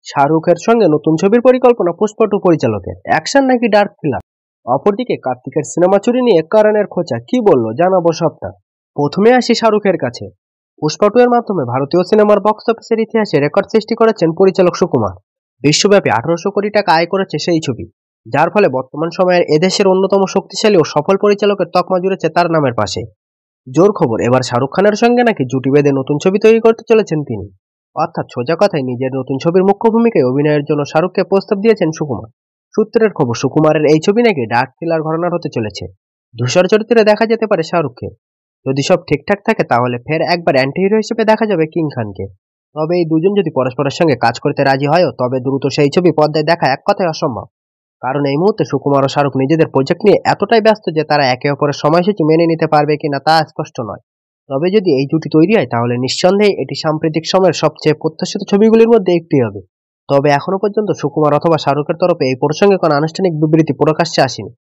শাহরুখের সঙ্গে নতুন ছবির পরিকল্পনা পুষ্পা টু পরিচালকের, অ্যাকশন নাকি ডার্ক থ্রিলার? অপরদিকে কার্তিকের সিনেমা চুরি নিয়ে করণের খোঁচা কি বললো জানাবো সবটা। প্রথমে আসি শাহরুখের কাছে। পুষ্পা টু এর মাধ্যমে ভারতীয় সিনেমার বক্স অফিসের ইতিহাসে রেকর্ড সৃষ্টি করেছেন পরিচালক সুকুমার। বিশ্বব্যাপী 1800 কোটি টাকা আয় করেছে সেই ছবি, যার ফলে বর্তমান সময়ের এদেশের অন্যতম শক্তিশালী ও সফল পরিচালকের তকমা জুড়েছে তার নামের পাশে। জোর খবর, এবার শাহরুখ খানের সঙ্গে নাকি জুটি বেঁধে নতুন ছবি তৈরি করতে চলেছেন তিনি। অর্থাৎ সোজা কথায় নিজের নতুন ছবির মুখ্য ভূমিকায় অভিনয়ের জন্য শাহরুখকে প্রস্তাব দিয়েছেন সুকুমার। সূত্রের খবর, সুকুমারের এই ছবি নাকি ডার্ক থ্রিলার ঘরানার হতে চলেছে। ধূসর চরিত্রে দেখা যেতে পারে শাহরুখকে। যদি সব ঠিকঠাক থাকে তাহলে ফের একবার অ্যান্টি হিরো হিসেবে দেখা যাবে কিং খানকে। তবে এই দুজন যদি পরস্পরের সঙ্গে কাজ করতে রাজি হয়ও, তবে দ্রুত সেই ছবি পর্দায় দেখা এক কথায় অসম্ভব। কারণ এই মুহূর্তে সুকুমার ও শাহরুখ নিজেদের প্রজেক্ট নিয়ে এতটাই ব্যস্ত যে তারা একে অপরের সময়সূচি মেনে নিতে পারবে কিনা তা স্পষ্ট নয়। তবে যদি এই জুটি তৈরি হয় তাহলে নিঃসন্দেহে এটি সাম্প্রতিক সময়ের সবচেয়ে প্রত্যাশিত ছবিগুলির মধ্যে একটি হবে। তবে এখনো পর্যন্ত সুকুমার অথবা শাহরুখের তরফে এই প্রসঙ্গে কোনো আনুষ্ঠানিক বিবৃতি প্রকাশ্যে আসেনি।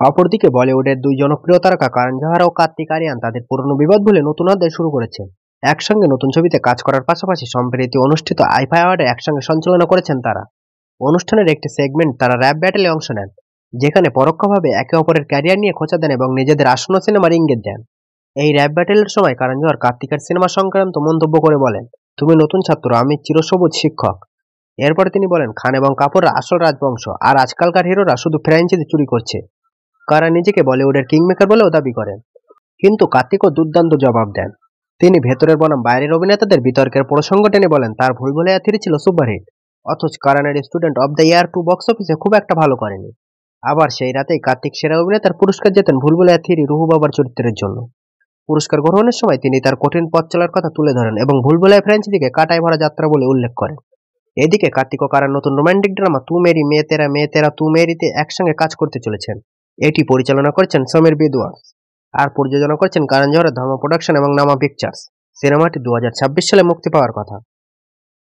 অপরদিকে বলিউডের দুই জনপ্রিয় তারকা করণ জোহর ও কার্তিক আরিয়ান তাদের পুরনো বিবাদ ভুলে নতুন অধ্যায় শুরু করেছেন। একসঙ্গে নতুন ছবিতে কাজ করার পাশাপাশি সম্প্রতি অনুষ্ঠিত আইফা অ্যাওয়ার্ডে একসঙ্গে সঞ্চালনা করেছেন তারা। অনুষ্ঠানের একটি সেগমেন্ট তারা র্যাপ ব্যাটেলে অংশ নেন, যেখানে পরোক্ষভাবে একে অপরের ক্যারিয়ার নিয়ে খোঁচা দেন এবং নিজেদের আসন্ন সিনেমার ইঙ্গিত দেন। এই র্যাপ ব্যাটেলের সময় করণ জোহর কার্তিকের সিনেমা সংক্রান্ত মন্তব্য করে বলেন, তুমি নতুন ছাত্র, আমি চিরসবুজ শিক্ষক। এরপরে তিনি বলেন, খান এবং কাপুররা আসল রাজবংশ, আর আজকালকার হিরোরা শুধু ফ্র্যাঞ্চাইজি চুরি করছে। করণ নিজেকে বলিউডের কিংমেকার বলেও দাবি করেন, কিন্তু কার্তিকও দুর্দান্ত জবাব দেন। তিনি ভেতরের বনাম বাইরের অভিনেতাদের বিতর্কের প্রসঙ্গ টেনে বলেন, তার ভুলভুলাইয়া 3 ছিল সুপারহিট, অথচ করণের student of the year 2 box অফিসে খুব একটা ভালো করেনি। আবার সেই রাতেই কার্তিক সেরা অভিনেতার পুরস্কার জেতেন ভুলভুলাইয়া 3 রুহু বাবার চরিত্রের জন্য। পুরস্কার গ্রহণের সময় তিনি তার কঠিন পথ চলার কথা তুলে ধরেন এবং ভুলভুলাইয়া ফ্র্যাঞ্চাইজিকে কাটায় ভরা যাত্রা বলে উল্লেখ করেন। এদিকে কার্তিক ও করণ নতুন রোমান্টিক ড্রামা তু মেরি মে তেরা তু মেরিতে একসঙ্গে কাজ করতে চলেছেন। এটি পরিচালনা করছেন সমীর বিদওয়াস, আর প্রযোজনা করছেন করণ জোহরের ধর্ম প্রোডাকশন এবং নামা পিকচার্স। সিনেমাটি 2026 সালে মুক্তি পাওয়ার কথা।